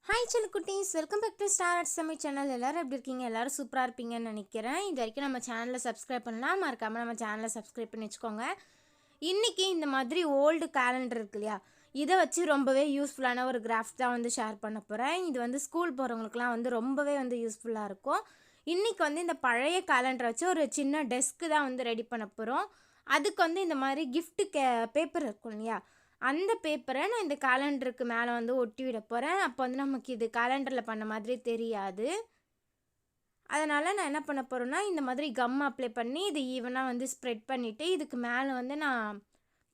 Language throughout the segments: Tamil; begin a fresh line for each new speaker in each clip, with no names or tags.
ஹாய் செல்குட்டீஸ், welcome back to Star Arts Tamil channel. எல்லோரும் எப்படி இருக்கீங்க? எல்லோரும் சூப்பராக இருப்பீங்கன்னு நினைக்கிறேன். இது வரைக்கும் நம்ம சேனலை சப்ஸ்கிரைப் பண்ணலாம், மறக்காமல் நம்ம சேனலை சப்ஸ்கிரைப் பண்ணி வச்சுக்கோங்க. இன்றைக்கி இந்த மாதிரி ஓல்டு கேலண்டர் இருக்கு இல்லையா, இதை வச்சு ரொம்பவே யூஸ்ஃபுல்லான ஒரு கிராஃப்ட் தான் வந்து ஷேர் பண்ண போகிறேன். இது வந்து ஸ்கூல் போகிறவங்களுக்குலாம் வந்து ரொம்பவே வந்து யூஸ்ஃபுல்லாக இருக்கும். இன்றைக்கி வந்து இந்த பழைய கேலண்டரை வச்சு ஒரு சின்ன டெஸ்க்கு தான் வந்து ரெடி பண்ண போகிறோம். அதுக்கு வந்து இந்த மாதிரி கிஃப்ட்டு பேப்பர் இருக்கும் இல்லையா, அந்த பேப்பரை நான் இந்த கேலண்டருக்கு மேலே வந்து ஒட்டி விட போகிறேன். அப்போ வந்து நமக்கு இது கேலண்டரில் பண்ண மாதிரி தெரியாது. அதனால் நான் என்ன பண்ண போகிறேன்னா, இந்த மாதிரி கம் அப்ளை பண்ணி இது ஈவனாக வந்து ஸ்ப்ரெட் பண்ணிவிட்டு இதுக்கு மேலே வந்து நான்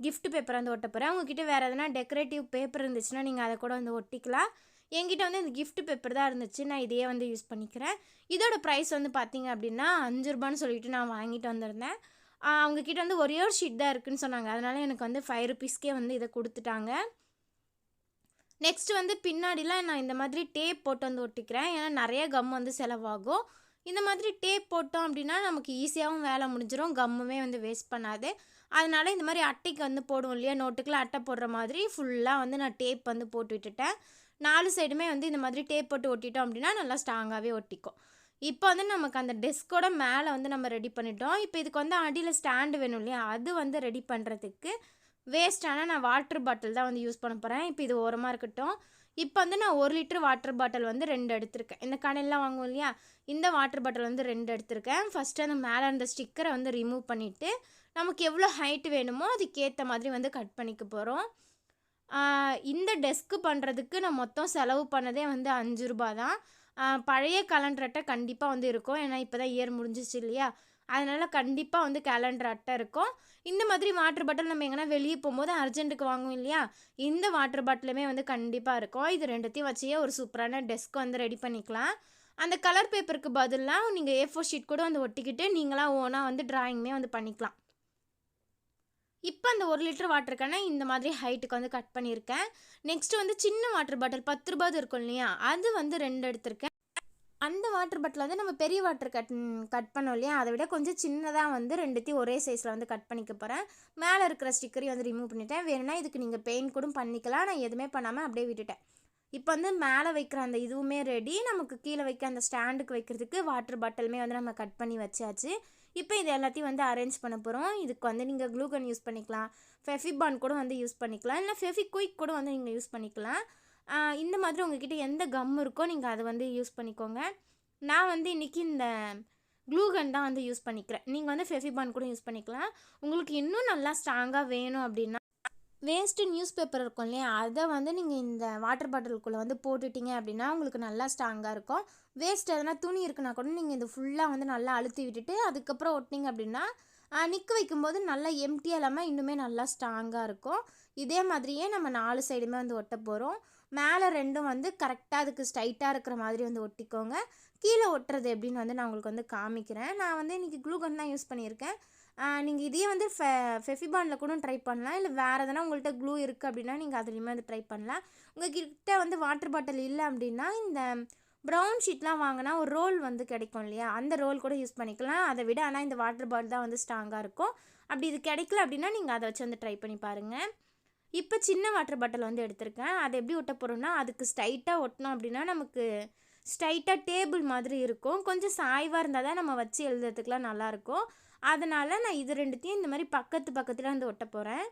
கிஃப்ட் பேப்பர் வந்து ஒட்ட போகிறேன். உங்ககிட்ட வேறு எதனா டெக்கரேட்டிவ் பேப்பர் இருந்துச்சுன்னா நீங்கள் அதை கூட வந்து ஒட்டிக்கலாம். என்கிட்ட வந்து இந்த கிஃப்ட் பேப்பர் தான் இருந்துச்சு, நான் இதையே வந்து யூஸ் பண்ணிக்கிறேன். இதோட ப்ரைஸ் வந்து பார்த்தீங்க அப்படின்னா 5 ரூபான்னு சொல்லிட்டு நான் வாங்கிட்டு வந்திருந்தேன். அவங்கக்கிட்ட வந்து ஒரே ஒரு ஷீட் தான் இருக்குதுன்னு சொன்னாங்க. அதனால் எனக்கு வந்து 5 ருபீஸ்க்கே வந்து இதை கொடுத்துட்டாங்க. நெக்ஸ்ட்டு வந்து பின்னாடிலாம் நான் இந்த மாதிரி டேப் போட்டு வந்து ஒட்டிக்கிறேன். ஏன்னா நிறைய கம் வந்து செலவாகும். இந்த மாதிரி டேப் போட்டோம் அப்படின்னா நமக்கு ஈஸியாகவும் வேலை முடிஞ்சிடும், கம்முமே வந்து வேஸ்ட் பண்ணாது. அதனால் இந்த மாதிரி அட்டைக்கு வந்து போடுவோம் இல்லையா, நோட்டுக்கெலாம் அட்டை போடுற மாதிரி ஃபுல்லாக வந்து நான் டேப் வந்து போட்டு விட்டுட்டேன். 4 சைடுமே வந்து இந்த மாதிரி டேப் போட்டு ஒட்டிட்டோம் அப்படின்னா நல்லா ஸ்ட்ராங்காகவே ஒட்டிக்கும். இப்போ வந்து நமக்கு அந்த டெஸ்கோட மேலே வந்து நம்ம ரெடி பண்ணிட்டோம். இப்போ இதுக்கு வந்து அடியில் ஸ்டாண்டு வேணும் இல்லையா, அது வந்து ரெடி பண்ணுறதுக்கு வேஸ்ட்டான நான் வாட்டர் பாட்டில் தான் வந்து யூஸ் பண்ண போகிறேன். இப்போ இது ஓரமாக இருக்கட்டும். இப்போ வந்து நான் 1 லிட்டர் வாட்டர் பாட்டில் வந்து 2 எடுத்திருக்கேன். இந்த கடையிலலாம் வாங்குவோம் இல்லையா, இந்த வாட்டர் பாட்டில் வந்து 2 எடுத்திருக்கேன். ஃபஸ்ட்டு அந்த மேலே அந்த ஸ்டிக்கரை வந்து ரிமூவ் பண்ணிவிட்டு நமக்கு எவ்வளோ ஹைட்டு வேணுமோ அதுக்கேற்ற மாதிரி வந்து கட் பண்ணிக்க போகிறோம். இந்த டெஸ்க்கு பண்ணுறதுக்கு நான் மொத்தம் செலவு பண்ணதே வந்து 5 ரூபா தான். பழைய கேலண்டர் அட்டை கண்டிப்பாக வந்து இருக்கும். ஏன்னா இப்போ தான் இயர் முடிஞ்சிச்சு இல்லையா, அதனால் கண்டிப்பாக வந்து கேலண்டர் அட்டை இருக்கும். இந்த மாதிரி வாட்டர் பாட்டில் நம்ம எங்கன்னா வெளியே போகும்போது அர்ஜென்ட்டுக்கு வாங்குவோம் இல்லையா, இந்த வாட்டர் பாட்டிலுமே வந்து கண்டிப்பாக இருக்கும். இது ரெண்டுத்தையும் வச்சே ஒரு சூப்பரான டெஸ்க் வந்து ரெடி பண்ணிக்கலாம். அந்த கலர் பேப்பருக்கு பதிலாக நீங்கள் A4 ஷீட் கூட வந்து ஒட்டிக்கிட்டு நீங்களாக ஓனாக வந்து ட்ராயிங்குமே வந்து பண்ணிக்கலாம். இப்போ அந்த 1 லிட்டர் வாட்டருக்கான இந்த மாதிரி ஹைட்டுக்கு வந்து கட் பண்ணியிருக்கேன். நெக்ஸ்ட்டு வந்து சின்ன வாட்டர் பாட்டில் 10 ரூபாது இருக்கும் இல்லையா, அது வந்து 2 எடுத்திருக்கேன். அந்த வாட்டர் பாட்டில் வந்து நம்ம பெரிய வாட்டர் கட் பண்ணோம் இல்லையா, அதை விட கொஞ்சம் சின்னதாக வந்து 2த்தையும் ஒரே சைஸில் வந்து கட் பண்ணிக்க போகிறேன். மேலே இருக்கிற ஸ்டிக்கரையும் வந்து ரிமூவ் பண்ணிட்டேன். வேணும்னா இதுக்கு நீங்கள் பெயிண்ட் கூட பண்ணிக்கலாம். நான் எதுவுமே பண்ணாமல் அப்படியே விட்டுட்டேன். இப்போ வந்து மேலே வைக்கிற அந்த இதுவுமே ரெடி. நமக்கு கீழே வைக்க அந்த ஸ்டாண்டுக்கு வைக்கிறதுக்கு வாட்டர் பாட்டிலுமே வந்து நம்ம கட் பண்ணி வச்சாச்சு. இப்போ இது எல்லாத்தையும் வந்து அரேஞ்ச் பண்ண போகிறோம். இதுக்கு வந்து நீங்கள் க்ளூகன் யூஸ் பண்ணிக்கலாம், ஃபெஃபிபான் கூட வந்து யூஸ் பண்ணிக்கலாம், இல்லை ஃபெஃபிக்விக் கூட வந்து நீங்கள் யூஸ் பண்ணிக்கலாம். இந்த மாதிரி உங்ககிட்ட எந்த கம் இருக்கோ நீங்கள் அதை வந்து யூஸ் பண்ணிக்கோங்க. நான் வந்து இன்றைக்கி இந்த க்ளூகன் தான் வந்து யூஸ் பண்ணிக்கிறேன். நீங்கள் வந்து ஃபெஃபிபான் கூட யூஸ் பண்ணிக்கலாம். உங்களுக்கு இன்னும் நல்லா ஸ்ட்ராங்காக வேணும் அப்படின்னா வேஸ்ட்டு நியூஸ் பேப்பர் இருக்கும் இல்லையா, அதை வந்து நீங்கள் இந்த வாட்டர் பாட்டிலுக்குள்ளே வந்து போட்டுட்டிங்க அப்படின்னா உங்களுக்கு நல்லா ஸ்ட்ராங்காக இருக்கும். வேஸ்ட் எதனா துணி இருக்குன்னா கூட நீங்கள் இது ஃபுல்லாக வந்து நல்லா அழுத்தி விட்டுட்டு அதுக்கப்புறம் ஒட்டிங்க அப்படின்னா நிற்க வைக்கும்போது நல்லா எம்டியாக இல்லாமல் இன்னுமே நல்லா ஸ்ட்ராங்காக இருக்கும். இதே மாதிரியே நம்ம 4 சைடுமே வந்து ஒட்ட போகிறோம். மேலே 2ம் வந்து கரெக்டாக அதுக்கு ஸ்ட்ரைட்டாக இருக்கிற மாதிரி வந்து ஒட்டிக்கோங்க. கீழே ஒட்டுறது எப்படின்னு வந்து நான் உங்களுக்கு வந்து காமிக்கிறேன். நான் வந்து இன்றைக்கி க்ளூகன் தான் யூஸ் பண்ணியிருக்கேன். நீங்கள் இதையே வந்து ஃபெஃபிபானில் கூட ட்ரை பண்ணலாம், இல்லை வேறு எதனா உங்கள்கிட்ட க்ளூ இருக்குது அப்படின்னா நீங்கள் அதுலேயுமே வந்து ட்ரை பண்ணலாம். உங்கள்கிட்ட வந்து வாட்டர் பாட்டில் இல்லை அப்படின்னா இந்த ப்ரௌன் ஷீட்லாம் வாங்கினா ஒரு ரோல் வந்து கிடைக்கும் இல்லையா, அந்த ரோல் கூட யூஸ் பண்ணிக்கலாம். அதை விட ஆனால் இந்த வாட்டர் பாட்டில் தான் வந்து ஸ்ட்ராங்காக இருக்கும். அப்படி இது கிடைக்கல அப்படின்னா நீங்கள் அதை வச்சு வந்து ட்ரை பண்ணி பாருங்கள். இப்போ சின்ன வாட்டர் பாட்டில் வந்து எடுத்திருக்கேன். அதை எப்படி ஒட்ட போகிறோம்னா, அதுக்கு ஸ்ட்ரைட்டாக ஒட்டினோம் அப்படின்னா நமக்கு ஸ்ட்ரைட்டாக டேபிள் மாதிரி இருக்கும். கொஞ்சம் சாய்வாக இருந்தால் தான் நம்ம வச்சு எழுதுறதுக்குலாம் நல்லாயிருக்கும். அதனால் நான் இது 2த்தையும் இந்த மாதிரி பக்கத்தில் வந்து ஒட்ட போகிறேன்.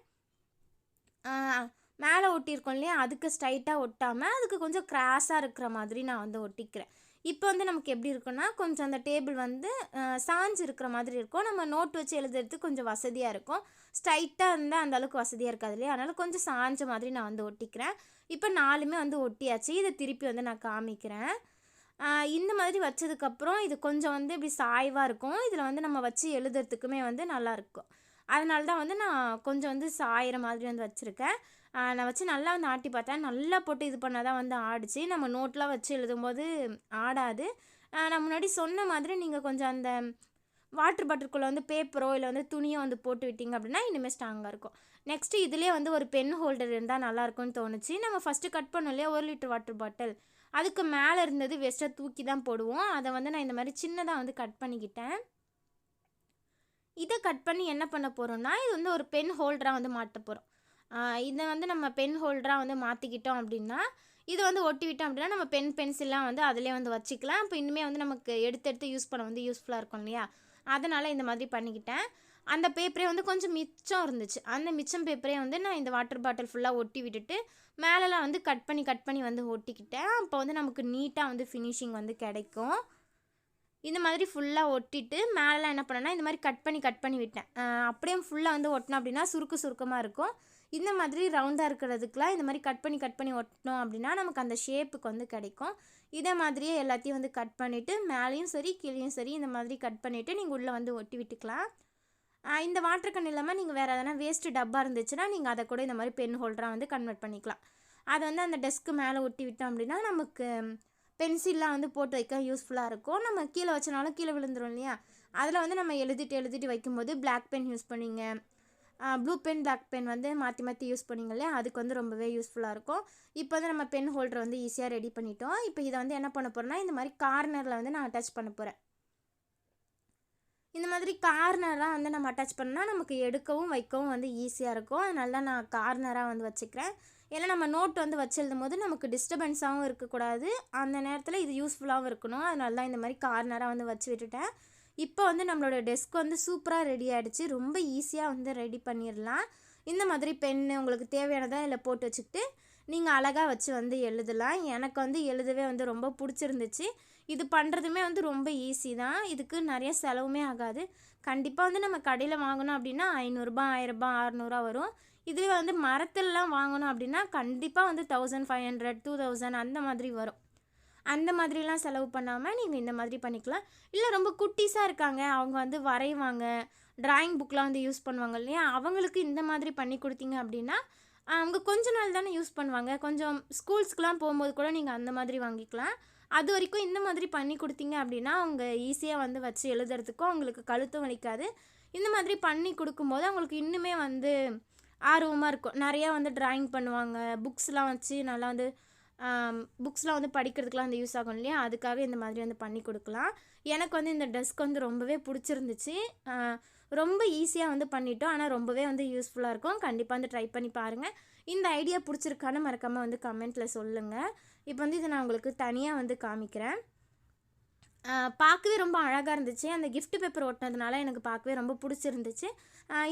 மேலே ஒட்டியிருக்கோம் இல்லையா, அதுக்கு ஸ்ட்ரைட்டாக ஒட்டாமல் அதுக்கு கொஞ்சம் கிராஸாக இருக்கிற மாதிரி நான் வந்து ஒட்டிக்கிறேன். இப்போ வந்து நமக்கு எப்படி இருக்குன்னா, கொஞ்சம் அந்த டேபிள் வந்து சாஞ்சு இருக்கிற மாதிரி இருக்கும். நம்ம நோட் வச்சு எழுதுறதுக்கு கொஞ்சம் வசதியாக இருக்கும். ஸ்ட்ரைட்டாக இருந்தால் அந்த அளவுக்கு வசதியாக இருக்காது இல்லையா, அதனால் கொஞ்சம் சாஞ்ச மாதிரி நான் வந்து ஒட்டிக்கிறேன். இப்போ 4மே வந்து ஒட்டியாச்சு. இதை திருப்பி வந்து நான் காமிக்கிறேன். இந்த மாதிரி வச்சதுக்கப்புறம் இது கொஞ்சம் வந்து இப்படி சாய்வாக இருக்கும். இதில் வந்து நம்ம வச்சு எழுதுறதுக்குமே வந்து நல்லாயிருக்கும். அதனால தான் வந்து நான் கொஞ்சம் வந்து சாயிற மாதிரி வந்து வச்சுருக்கேன். நான் வச்சு நல்லா வந்து ஆட்டி பார்த்தேன். நல்லா போட்டு இது பண்ணால் தான் வந்து ஆடிச்சு. நம்ம நோட்லாம் வச்சு எழுதும்போது ஆடாது. நான் முன்னாடி சொன்ன மாதிரி நீங்கள் கொஞ்சம் அந்த வாட்டர் பாட்டிலுக்குள்ளே வந்து பேப்பரோ இல்லை வந்து துணியோ வந்து போட்டு விட்டிங்க அப்படின்னா இனிமேல் ஸ்ட்ராங்காக இருக்கும். நெக்ஸ்ட்டு இதுலேயே வந்து ஒரு பென் ஹோல்டர் இருந்தால் நல்லாயிருக்கும்னு தோணுச்சு. நம்ம ஃபஸ்ட்டு கட் பண்ணோம் இல்லையா 1 லிட்டர் வாட்டர் பாட்டில், அதுக்கு மேலே இருந்தது வேஸ்ட்டாக தூக்கி தான் போடுவோம். அதை வந்து நான் இந்த மாதிரி சின்னதாக வந்து கட் பண்ணிக்கிட்டேன். இதை கட் பண்ணி என்ன பண்ண போகிறோம்னா, இது வந்து ஒரு பென் ஹோல்டராக வந்து மாட்ட போகிறோம். இதை வந்து நம்ம பென் ஹோல்டராக வந்து மாற்றிக்கிட்டோம் அப்படின்னா இது வந்து ஒட்டி விட்டோம் அப்படின்னா நம்ம பென்சில்லாம் வந்து அதிலே வந்து வச்சுக்கலாம். அப்போ இன்னுமே வந்து நமக்கு எடுத்து எடுத்து யூஸ் பண்ண வந்து யூஸ்ஃபுல்லாக இருக்கும் இல்லையா? அதனால் இந்த மாதிரி பண்ணிக்கிட்டேன். அந்த பேப்பரே வந்து கொஞ்சம் மிச்சம் இருந்துச்சு. அந்த மிச்சம் பேப்பரே வந்து நான் இந்த வாட்டர் பாட்டில் ஃபுல்லாக ஒட்டி விட்டுட்டு மேலெலாம் வந்து கட் பண்ணி வந்து ஒட்டிக்கிட்டேன். அப்போ வந்து நமக்கு நீட்டாக வந்து ஃபினிஷிங் வந்து கிடைக்கும். இந்த மாதிரி ஃபுல்லாக ஒட்டிட்டு மேலெலாம் என்ன பண்ணேன்னா இந்த மாதிரி கட் பண்ணி விட்டேன். அப்படியே ஃபுல்லாக வந்து ஒட்டினோம் அப்படின்னா சுருக்கமாக இருக்கும். இந்த மாதிரி ரவுண்டாக இருக்கிறதுக்குலாம் இந்த மாதிரி கட் பண்ணி ஒட்டினோம் அப்படின்னா நமக்கு அந்த ஷேப்புக்கு வந்து கிடைக்கும். இதே மாதிரியே எல்லாத்தையும் வந்து கட் பண்ணிவிட்டு மேலேயும் சரி கீழேயும் சரி இந்த மாதிரி கட் பண்ணிவிட்டு நீங்கள் உள்ளே வந்து ஒட்டி விட்டுக்கலாம். இந்த வாட்டர் கேன் இல்லாமல் நீங்கள் வேறு எதனா வேஸ்ட்டு டப்பா இருந்துச்சுன்னா நீங்கள் அதை கூட இந்த மாதிரி பென் ஹோல்டராக வந்து கன்வெர்ட் பண்ணிக்கலாம். அதை வந்து அந்த டெஸ்க்கு மேலே ஒட்டி விட்டோம் அப்படின்னா நமக்கு பென்சில்லாம் வந்து போட்டு வைக்க யூஸ்ஃபுல்லாக இருக்கும். நம்ம கீழே வச்சனாலும் கீழே விழுந்துரும் இல்லையா? அதில் வந்து நம்ம எழுதிட்டு வைக்கும்போது பிளாக் பென் யூஸ் பண்ணிங்க, ப்ளூ பென், பிளாக் பென் வந்து மாற்றி யூஸ் பண்ணிங்க இல்லையா? அதுக்கு வந்து ரொம்பவே யூஸ்ஃபுல்லாக இருக்கும். இப்போ வந்து நம்ம பென் ஹோல்டர் வந்து ஈஸியாக ரெடி பண்ணிட்டோம். இப்போ இதை வந்து என்ன பண்ண போகிறேன்னா இந்த மாதிரி கார்னரில் வந்து நான் அட்டாச் பண்ண போகிறேன். இந்த மாதிரி கார்னராக வந்து நம்ம அட்டாச் பண்ணால் நமக்கு எடுக்கவும் வைக்கவும் வந்து ஈஸியாக இருக்கும். அதனால தான் நான் கார்னராக வந்து வச்சுக்கிறேன். ஏன்னா நம்ம நோட் வந்து வச்சு எழுதும்போது நமக்கு டிஸ்டர்பன்ஸாகவும் இருக்கக்கூடாது, அந்த நேரத்தில் இது யூஸ்ஃபுல்லாகவும் இருக்கணும். அதனால தான் இந்த மாதிரி கார்னராக வந்து வச்சு விட்டுட்டேன். இப்போ வந்து நம்மளோட டெஸ்க் வந்து சூப்பராக ரெடி ஆகிடுச்சு. ரொம்ப ஈஸியாக வந்து ரெடி பண்ணிடலாம். இந்த மாதிரி பென்னு உங்களுக்கு தேவையானதாக இதில் போட்டு வச்சுக்கிட்டு நீங்கள் அழகாக வச்சு வந்து எழுதலாம். எனக்கு வந்து எழுதவே வந்து ரொம்ப பிடிச்சிருந்துச்சு. இது பண்ணுறதுமே வந்து ரொம்ப ஈஸி தான். இதுக்கு நிறைய செலவுமே ஆகாது. கண்டிப்பாக வந்து நம்ம கடையில் வாங்கணும் அப்படின்னா ரூ. 500, ரூ. 1000, 600 வரும். இதுவே வந்து மரத்துலலாம் வாங்கணும் அப்படின்னா கண்டிப்பாக வந்து 1500, 2000 அந்த மாதிரி வரும். அந்த மாதிரிலாம் செலவு பண்ணாமல் நீங்கள் இந்த மாதிரி பண்ணிக்கலாம். இல்லை ரொம்ப குட்டீஸாக இருக்காங்க, அவங்க வந்து வரைவாங்க, ட்ராயிங் புக்லாம் வந்து யூஸ் பண்ணுவாங்க இல்லையா? அவங்களுக்கு இந்த மாதிரி பண்ணி கொடுத்தீங்க அப்படின்னா அவங்க கொஞ்ச நாள் தானே யூஸ் பண்ணுவாங்க. கொஞ்சம் ஸ்கூல்ஸ்க்குலாம் போகும்போது கூட நீங்கள் அந்த மாதிரி வாங்கிக்கலாம். அது வரைக்கும் இந்த மாதிரி பண்ணி கொடுத்தீங்க அப்படின்னா அவங்க ஈஸியாக வந்து வச்சு எழுதுறதுக்கும் அவங்களுக்கு கழுத்தும் வலிக்காது. இந்த மாதிரி பண்ணி கொடுக்கும்போது அவங்களுக்கு இன்னுமே வந்து ஆர்வமாக இருக்கும். நிறையா வந்து ட்ராயிங் பண்ணுவாங்க. புக்ஸ்லாம் வச்சு நல்லா வந்து புக்ஸ்லாம் வந்து படிக்கிறதுக்குலாம் வந்து யூஸ் ஆகும் இல்லையா? அதுக்காக இந்த மாதிரி வந்து பண்ணி கொடுக்கலாம். எனக்கு வந்து இந்த டெஸ்க் வந்து ரொம்பவே பிடிச்சிருந்துச்சு. ரொம்ப ஈஸியாக வந்து பண்ணிட்டோம். ஆனால் ரொம்பவே வந்து யூஸ்ஃபுல்லாக இருக்கும். கண்டிப்பாக வந்து ட்ரை பண்ணி பாருங்கள். இந்த ஐடியா பிடிச்சிருக்கான்னு மறக்காமல் வந்து கமெண்ட்டில் சொல்லுங்கள். இப்போ வந்து இதை நான் உங்களுக்கு தனியாக வந்து காமிக்கிறேன். பார்க்கவே ரொம்ப அழகாக இருந்துச்சு. அந்த கிஃப்ட் பேப்பர் ஒட்டினதுனால எனக்கு பார்க்கவே ரொம்ப பிடிச்சிருந்துச்சு.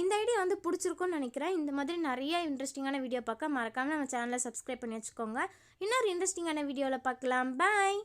இந்த ஐடியா வந்து பிடிச்சிருக்கும்னு நினைக்கிறேன். இந்த மாதிரி நிறைய இன்ட்ரெஸ்டிங்கான வீடியோ பார்க்க மறக்காமல் நம்ம சேனலை சப்ஸ்கிரைப் பண்ணி வச்சுக்கோங்க. இன்னொரு இன்ட்ரெஸ்டிங்கான வீடியோவில் பார்க்கலாம். பாய்.